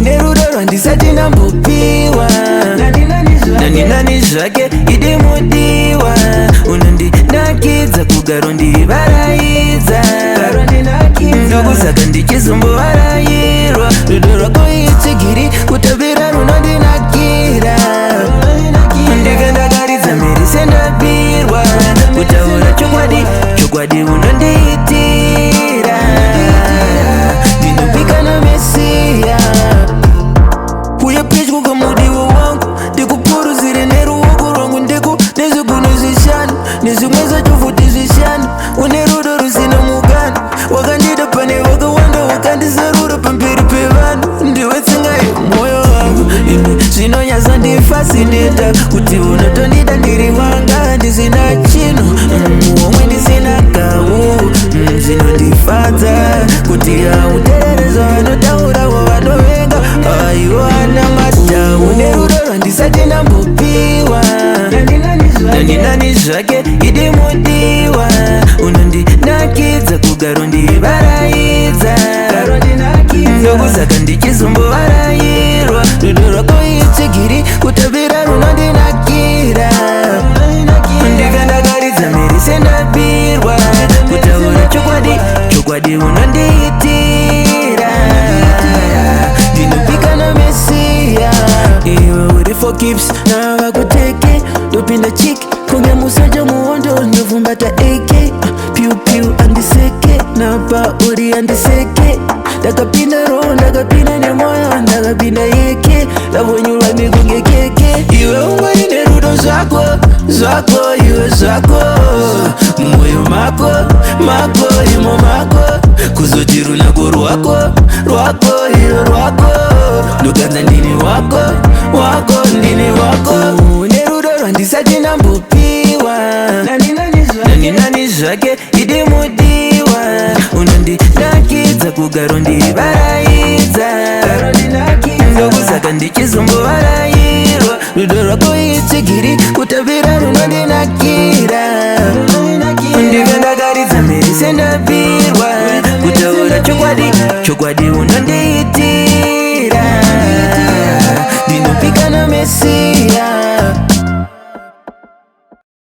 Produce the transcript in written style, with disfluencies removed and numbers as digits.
Nerudo rwandisati ndambopiwa nani zvake idimudiwa. Unondinakidza kugaro ndivaraidza ndokusaka ndichizombovarairwa. Rudo rwako itsigiri kutapira runondinakira. Ndikandakaridza mhiri sendapirwa kutaura chokwadi unondiitira. Ndinopika naMesiya uye pedyo kamudiwa wangu ndikupuruzire neruoko rwangu nezvigunwe zvishanu nezvimwe zvacho futi zvishanu. Une rudo rusina mukana wakandida pane vakawanda wakandizarura pamberi pevanhu. Ndiwe tsinga yemwoyo wangu imi zvinonyazandifascineta kuti unotondida ndiri wanga ndisina chino omwe ndisina gawu. Zvinondifadza kuti hauteerere zvavanotaurawo vanovenga aiwana madhau. Nerudo rwandisati ndambopiwa nani zvake idimudiwa. Unondinakidza kugaro ndivaraidza ndokusaka ndichizombovarairwa. Rudo rwako itsigiri kutapira runondinakira. Ndikandakaridza mhiri sendapirwa kutaura chokwadi unondiitira. Ndinopika naMesiya iwe uri for keeps navakuteke. Ndopinda chiki kunge musoja muhondo ndovhumbata AK piu andiseke napa uri andiseke. Ndakapinda roho ndakapinda nemwoyo ndakapinda yeke ndavonyurwa mikunge keke. Iwe ungori nerudo zvako iwe zvako mumwoyo mako imo mako kuzoti runako rwako iwe rwako ndokanza ndini wako ndini wako. Nerudo rwandisati ndambopiwa nani zvake idimudiwa. Unondinakidza kugaro ndivaraidza ndokusaka ndichizombovarairwa. Rudo rwako itsigiri kutapira runondinakira. Ndikandakaridza mhiri sendapirwa